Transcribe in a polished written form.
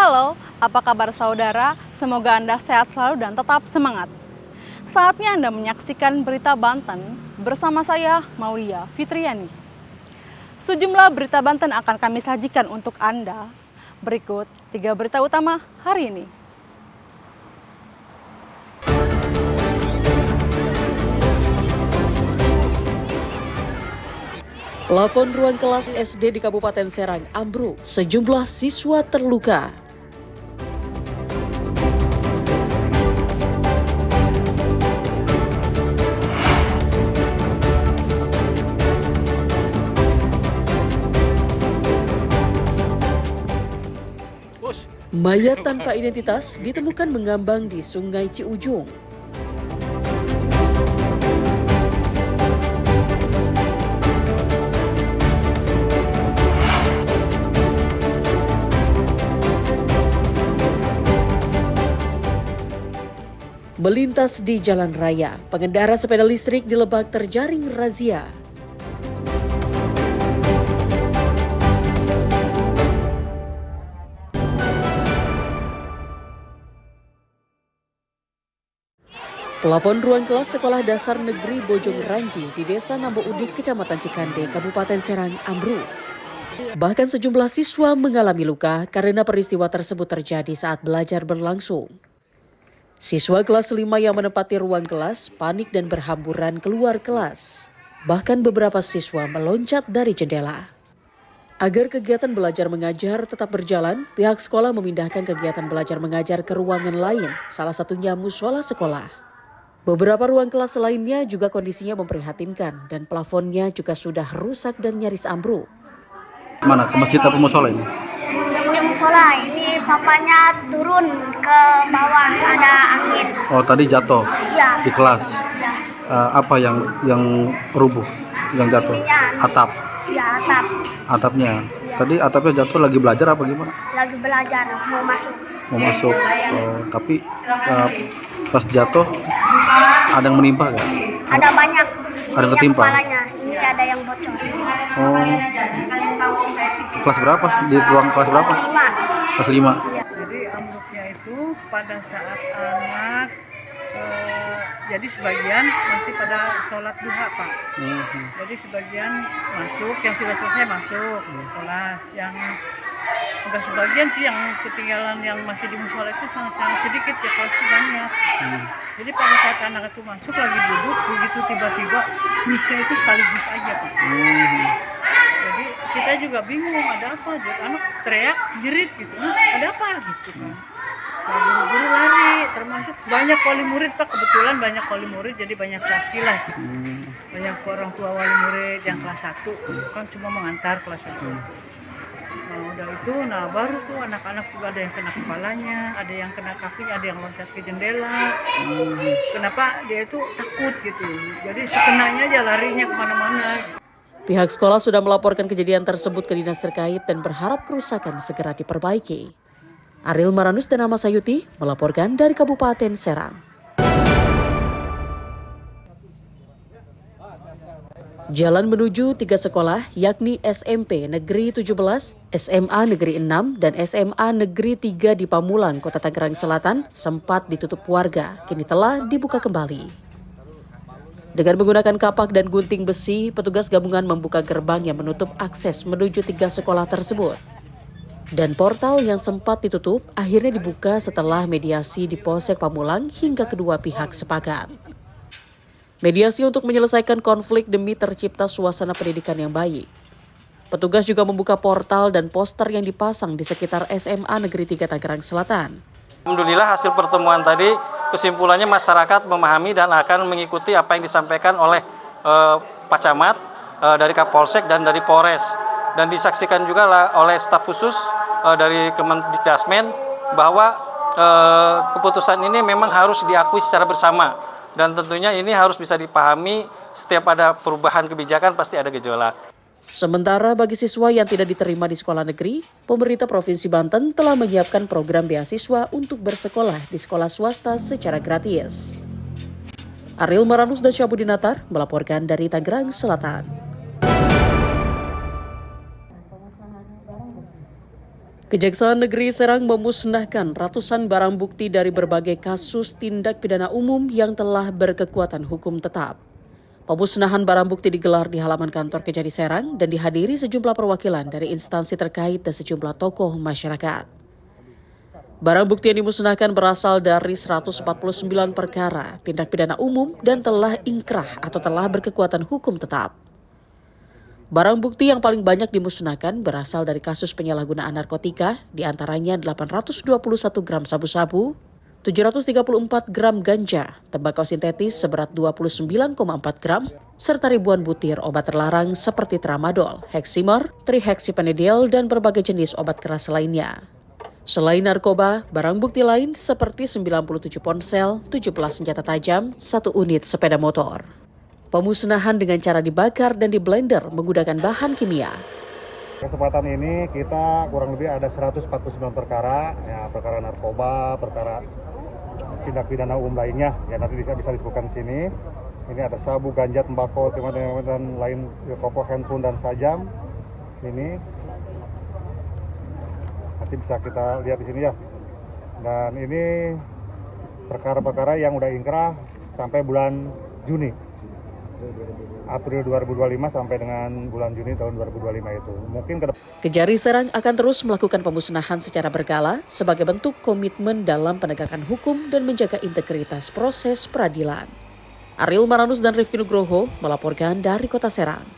Halo, apa kabar saudara? Semoga Anda sehat selalu dan tetap semangat. Saatnya Anda menyaksikan Berita Banten bersama saya, Maulia Fitriani. Sejumlah berita Banten akan kami sajikan untuk Anda. Berikut 3 berita utama hari ini. Plafon ruang kelas SD di Kabupaten Serang ambruk, sejumlah siswa terluka. Mayat tanpa identitas ditemukan mengambang di Sungai Ciujung. Melintas di jalan raya, pengendara sepeda listrik di Lebak terjaring razia. Plafon ruang kelas Sekolah Dasar Negeri Bojong Ranji di Desa Nambo Udik, Kecamatan Cikande, Kabupaten Serang ambruk. Bahkan sejumlah siswa mengalami luka karena peristiwa tersebut terjadi saat belajar berlangsung. Siswa kelas 5 yang menempati ruang kelas panik dan berhamburan keluar kelas. Bahkan beberapa siswa meloncat dari jendela. Agar kegiatan belajar mengajar tetap berjalan, pihak sekolah memindahkan kegiatan belajar mengajar ke ruangan lain, salah satunya musola sekolah. Beberapa ruang kelas lainnya juga kondisinya memprihatinkan dan plafonnya juga sudah rusak dan nyaris ambruk. Mana? Ke masjid apa musola ini? Di musola, ini papanya turun ke bawah, ada angin. Oh, tadi jatuh Iya. di kelas. Ya, Apa yang rubuh, yang jatuh? Ininya. Atap, ya atap. atapnya. Iya. Tadi atapnya jatuh lagi belajar apa gimana? Lagi belajar, mau masuk. Mau masuk. Oh, tapi pas jatuh ada yang menimpa nggak? Ada banyak. Ada Ininya tertimpa? kepalanya, ini ada yang bocor. Oh, kelas berapa? Di ruang kelas berapa? 5. Kelas 5. Jadi ambruknya itu pada saat anak jadi sebagian masih pada sholat duha, Pak. Jadi sebagian masuk, yang sudah selesai masuk kelas, yang udah sebagian sih yang ketinggalan yang masih di musola itu sangat sedikit ya, kelas itu banyak. Jadi pada saat anak itu masuk lagi duduk, begitu tiba-tiba misnya itu sekaligus aja, Pak. Jadi kita juga bingung ada apa, jadi anak teriak jerit gitu, ada apa gitu kan. Nah, guru-guru lari, termasuk banyak wali murid, Pak. Kebetulan banyak wali murid, jadi banyak laki lah. Banyak orang tua wali murid yang kelas 1, kan cuma mengantar kelas 1. Nah udah itu, baru tuh anak-anak juga ada yang kena kepalanya, ada yang kena kakinya, ada yang loncat ke jendela. Kenapa dia itu takut gitu, jadi sekenanya aja larinya kemana-mana. Pihak sekolah sudah melaporkan kejadian tersebut ke dinas terkait dan berharap kerusakan segera diperbaiki. Ariel Maranus dan Ama Sayuti melaporkan dari Kabupaten Serang. Jalan menuju 3 sekolah yakni SMP Negeri 17, SMA Negeri 6, dan SMA Negeri 3 di Pamulang, Kota Tangerang Selatan sempat ditutup warga, kini telah dibuka kembali. Dengan menggunakan kapak dan gunting besi, petugas gabungan membuka gerbang yang menutup akses menuju 3 sekolah tersebut. Dan portal yang sempat ditutup akhirnya dibuka setelah mediasi di Polsek Pamulang hingga kedua pihak sepakat. Mediasi untuk menyelesaikan konflik demi tercipta suasana pendidikan yang baik. Petugas juga membuka portal dan poster yang dipasang di sekitar SMA Negeri 3 Tangerang Selatan. Alhamdulillah hasil pertemuan tadi kesimpulannya masyarakat memahami dan akan mengikuti apa yang disampaikan oleh Pak Camat, dari Kapolsek dan dari Polres. Dan disaksikan juga oleh staf khusus dari Kemendikdasmen bahwa keputusan ini memang harus diakui secara bersama. Dan tentunya ini harus bisa dipahami, setiap ada perubahan kebijakan pasti ada gejolak. Sementara bagi siswa yang tidak diterima di sekolah negeri, pemerintah Provinsi Banten telah menyiapkan program beasiswa untuk bersekolah di sekolah swasta secara gratis. Ariel Maranus dan Syabudinatar melaporkan dari Tangerang Selatan. Kejaksaan Negeri Serang memusnahkan ratusan barang bukti dari berbagai kasus tindak pidana umum yang telah berkekuatan hukum tetap. Pemusnahan barang bukti digelar di halaman kantor Kejari Serang dan dihadiri sejumlah perwakilan dari instansi terkait dan sejumlah tokoh masyarakat. Barang bukti yang dimusnahkan berasal dari 149 perkara tindak pidana umum dan telah ingkrah atau telah berkekuatan hukum tetap. Barang bukti yang paling banyak dimusnahkan berasal dari kasus penyalahgunaan narkotika, diantaranya 821 gram sabu-sabu, 734 gram ganja, tembakau sintetis seberat 29,4 gram, serta ribuan butir obat terlarang seperti tramadol, heximer, trihexyphenidyl, dan berbagai jenis obat keras lainnya. Selain narkoba, barang bukti lain seperti 97 ponsel, 17 senjata tajam, 1 unit sepeda motor. Pemusnahan dengan cara dibakar dan diblender menggunakan bahan kimia. Kesempatan ini kita kurang lebih ada 149 perkara, ya, perkara narkoba, perkara tindak pidana umum lainnya, ya nanti bisa disebutkan di sini. Ini ada sabu, ganja, tembakau, dan lain, rokok, handphone dan sajam. Ini nanti bisa kita lihat di sini ya. Dan ini perkara-perkara yang udah ingkrah sampai bulan Juni. April 2025 sampai dengan bulan Juni tahun 2025 itu. Mungkin Kejari Serang akan terus melakukan pemusnahan secara berkala sebagai bentuk komitmen dalam penegakan hukum dan menjaga integritas proses peradilan. Ariel Maranus dan Rifki Nugroho melaporkan dari Kota Serang.